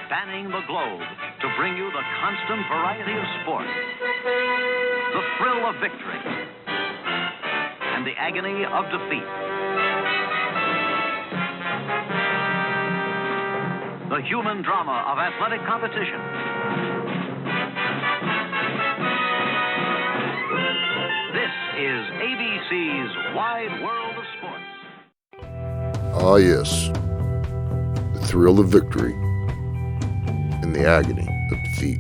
spanning the globe to bring you the constant variety of sport, the thrill of victory, and the agony of defeat. The human drama of athletic competition. This is ABC's Wide World of Sports. Ah, yes. The thrill of victory and the agony of defeat.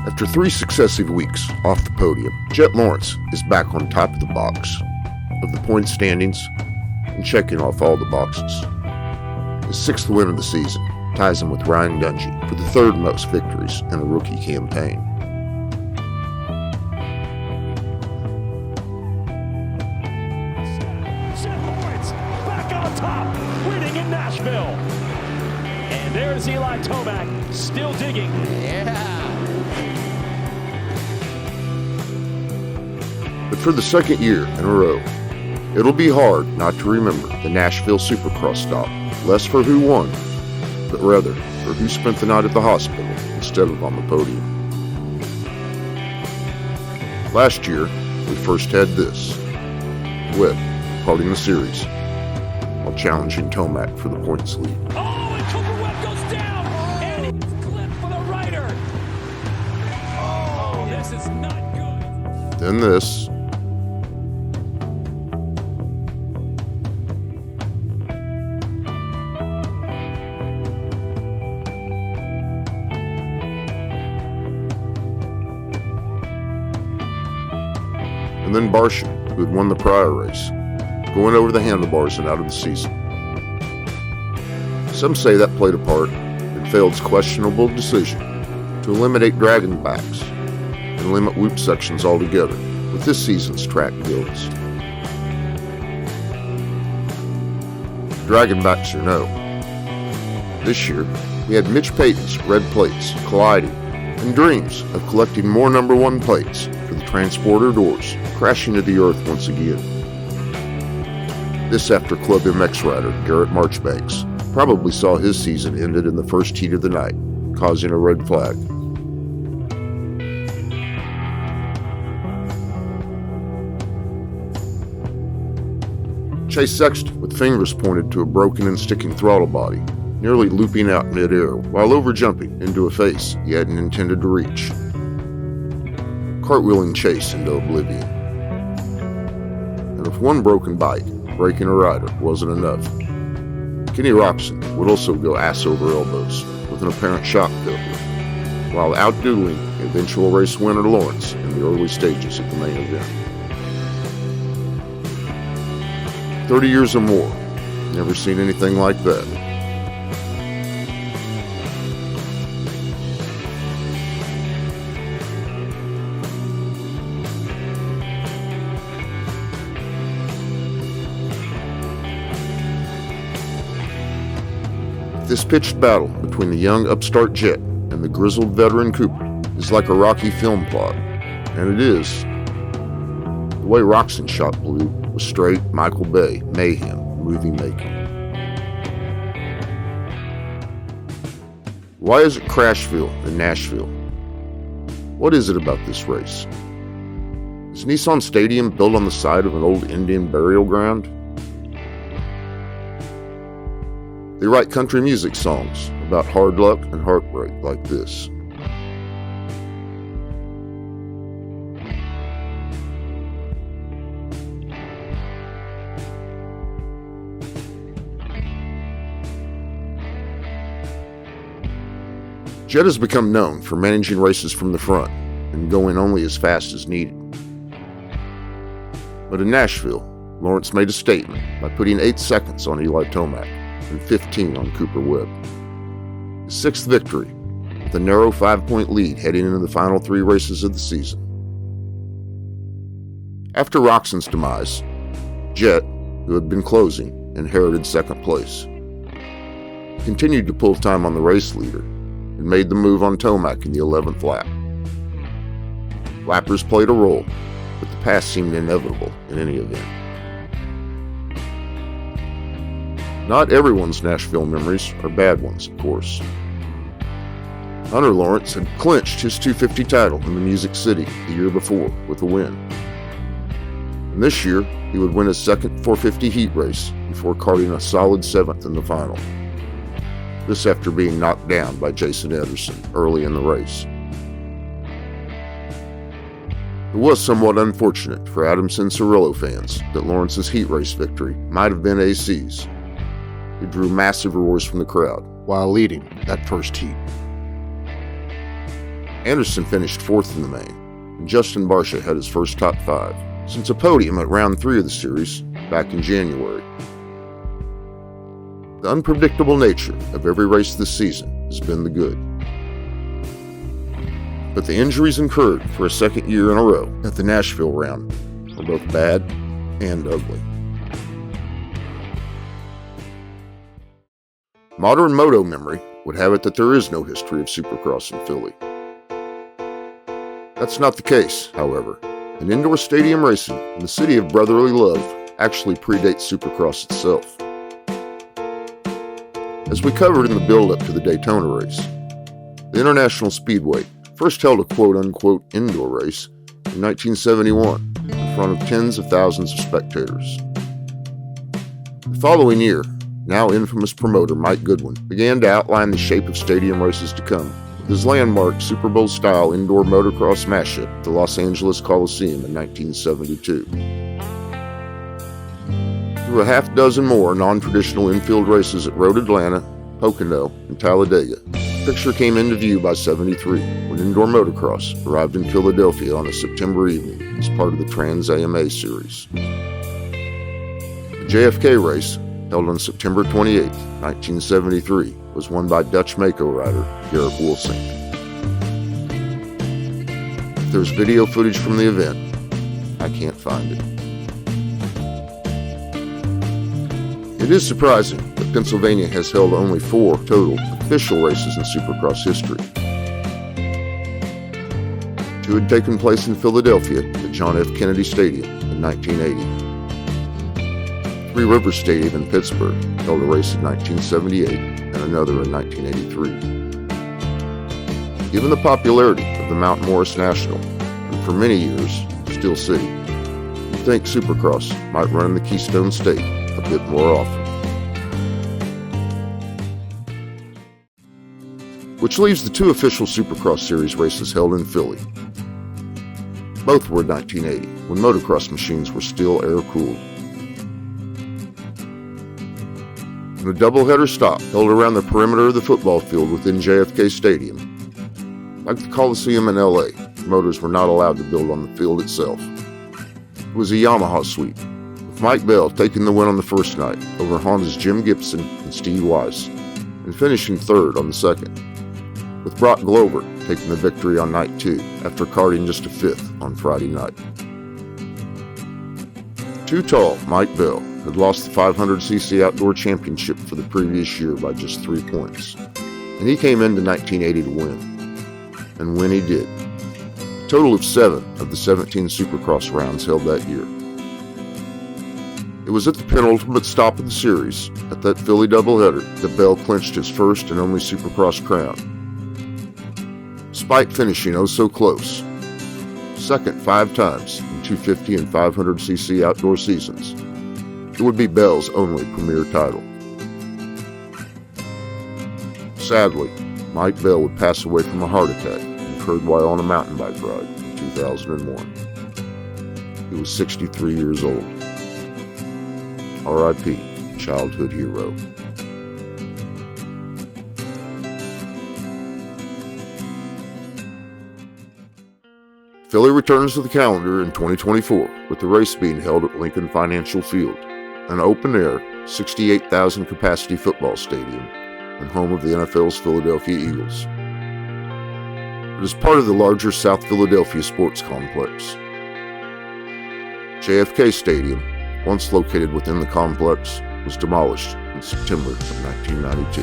After 3 successive weeks off the podium, Jet Lawrence is back on top of the box of the point standings and checking off all the boxes. His 6th win of the season ties him with Ryan Dungey for the 3rd most victories in a rookie campaign. Winning in Nashville. And there's Eli Tomac still digging. Yeah. But for the 2nd year in a row, it'll be hard not to remember the Nashville Supercross stop, less for who won, but rather for who spent the night at the hospital instead of on the podium. Last year, we first had this. Webb parting the series while challenging Tomac for the points lead. Oh, and Cooper Webb goes down, and he's clipped for the rider. Oh, this is not good. Then this. And then Barshin, who had won the prior race, going over the handlebars and out of the season. Some say that played a part in Feld's questionable decision to eliminate dragon backs and limit whoop sections altogether with this season's track builds. Dragon backs or no, this year we had Mitch Payton's red plates colliding and dreams of collecting more number 1 plates for the transporter doors crashing to the earth once again. This after Club MX rider Garrett Marchbanks probably saw his season ended in the first heat of the night, causing a red flag. Chase Sexton with fingers pointed to a broken and sticking throttle body, nearly looping out mid-air while over-jumping into a face he hadn't intended to reach. Cartwheeling Chase into oblivion. And if one broken bike breaking a rider wasn't enough, Kenny Robson would also go ass over elbows with an apparent shock failure, while outdueling eventual race winner Lawrence in the early stages of the main event. 30 years or more, never seen anything like that. This pitched battle between the young upstart Jet and the grizzled veteran Cooper is like a Rocky film plot, and it is. The way Roxon shot blue was straight Michael Bay mayhem movie making. Why is it Crashville and Nashville? What is it about this race? Is Nissan Stadium built on the side of an old Indian burial ground? They write country music songs about hard luck and heartbreak like this. Jet has become known for managing races from the front and going only as fast as needed. But in Nashville, Lawrence made a statement by putting 8 seconds on Eli Tomac and 15 on Cooper Webb. His 6th victory, with a narrow 5-point lead heading into the final 3 races of the season. After Roxon's demise, Jet, who had been closing, inherited 2nd place. He continued to pull time on the race leader and made the move on Tomac in the 11th lap. Lappers played a role, but the pass seemed inevitable in any event. Not everyone's Nashville memories are bad ones, of course. Hunter Lawrence had clinched his 250 title in the Music City the year before with a win. And this year, he would win his second 450 heat race before karting a solid 7th in the final. This after being knocked down by Jason Ederson early in the race. It was somewhat unfortunate for Adamson Cirillo fans that Lawrence's heat race victory might have been AC's. He drew massive roars from the crowd while leading that first heat. Anderson finished 4th in the main, and Justin Barcia had his first top 5 since a podium at round 3 of the series back in January. The unpredictable nature of every race this season has been the good. But the injuries incurred for a second year in a row at the Nashville round were both bad and ugly. Modern moto memory would have it that there is no history of Supercross in Philly. That's not the case, however, and indoor stadium racing in the city of brotherly love actually predates Supercross itself. As we covered in the build-up to the Daytona race, the International Speedway first held a quote-unquote indoor race in 1971 in front of tens of thousands of spectators. The following year, now infamous promoter Mike Goodwin began to outline the shape of stadium races to come with his landmark Super Bowl-style indoor motocross mashup at the Los Angeles Coliseum in 1972. Through a half dozen more non-traditional infield races at Road Atlanta, Pocono, and Talladega, the picture came into view by 73 when indoor motocross arrived in Philadelphia on a September evening as part of the Trans AMA series. The JFK race, held on September 28, 1973, was won by Dutch Mako rider Garrett Wolsink. If there's video footage from the event, I can't find it. It is surprising that Pennsylvania has held only 4 total official races in Supercross history. 2 had taken place in Philadelphia at John F. Kennedy Stadium in 1980. Three Rivers Stadium in Pittsburgh held a race in 1978 and another in 1983. Given the popularity of the Mount Morris National, and for many years, Steel City, you'd think Supercross might run in the Keystone State a bit more often. Which leaves the 2 official Supercross Series races held in Philly. Both were in 1980, when motocross machines were still air-cooled. A doubleheader stop held around the perimeter of the football field within JFK Stadium. Like the Coliseum in LA, motors were not allowed to build on the field itself. It was a Yamaha sweep, with Mike Bell taking the win on the first night over Honda's Jim Gibson and Steve Weiss, and finishing 3rd on the second, with Brock Glover taking the victory on night 2 after karting just a 5th on Friday night. Too tall Mike Bell had lost the 500cc Outdoor Championship for the previous year by just 3 points, and he came into 1980 to win. And win he did. A total of 7 of the 17 Supercross rounds held that year. It was at the penultimate stop of the series, at that Philly doubleheader, that Bell clinched his first and only Supercross crown. Despite finishing oh so close, second 5 times in 250 and 500cc outdoor seasons, it would be Bell's only premier title. Sadly, Mike Bell would pass away from a heart attack incurred while on a mountain bike ride in 2001. He was 63 years old. R.I.P. childhood hero. Philly returns to the calendar in 2024 with the race being held at Lincoln Financial Field, an open-air, 68,000 capacity football stadium and home of the NFL's Philadelphia Eagles. It is part of the larger South Philadelphia sports complex. JFK Stadium, once located within the complex, was demolished in September of 1992.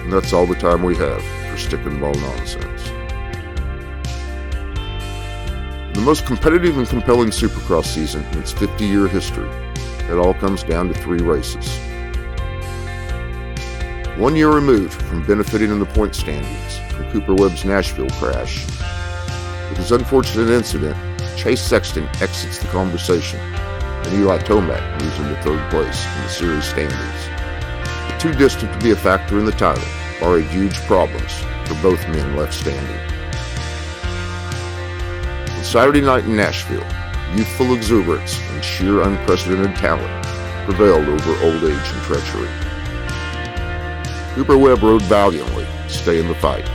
And that's all the time we have for stick and ball nonsense. The most competitive and compelling Supercross season in its 50-year history, it all comes down to 3 races. 1 year removed from benefiting in the point standings from Cooper Webb's Nashville crash, with his unfortunate incident, Chase Sexton exits the conversation, and Eli Tomac moves into 3rd place in the series standings. But too distant to be a factor in the title, barring huge problems for both men left standing. On Saturday night in Nashville, youthful exuberance and sheer unprecedented talent prevailed over old age and treachery. Cooper Webb rode valiantly to stay in the fight,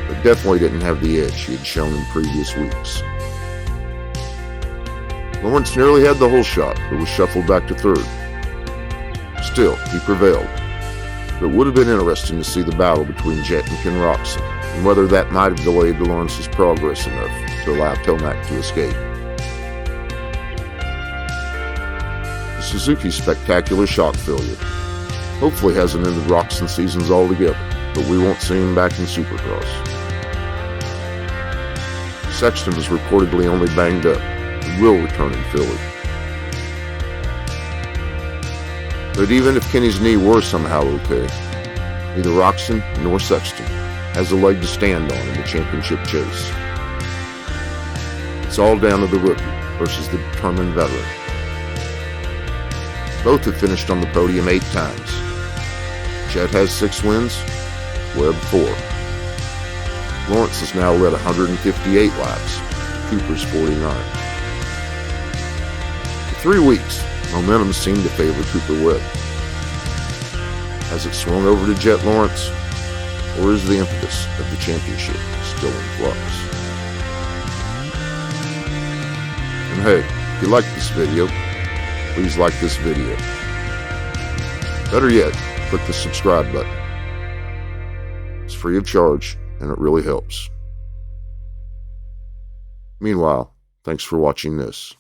but definitely didn't have the edge he had shown in previous weeks. Lawrence nearly had the whole shot, but was shuffled back to 3rd. Still, he prevailed, but it would have been interesting to see the battle between Jet and Ken Roxon, and whether that might have delayed Lawrence's progress enough to allow Tomac to escape. The Suzuki's spectacular shock failure hopefully hasn't ended Roxon's seasons altogether, but we won't see him back in Supercross. Sexton is reportedly only banged up and will return in Philly. But even if Kenny's knee were somehow okay, neither Roxon nor Sexton has a leg to stand on in the championship chase. It's all down to the rookie versus the determined veteran. Both have finished on the podium 8 times. Jet has 6 wins, Webb 4. Lawrence has now led 158 laps, Cooper's 49. For 3 weeks, momentum seemed to favor Cooper Webb. Has it swung over to Jet Lawrence, or is the impetus of the championship still in flux? And hey, if you like this video, please like this video. Better yet, click the subscribe button. It's free of charge, and it really helps. Meanwhile, thanks for watching this.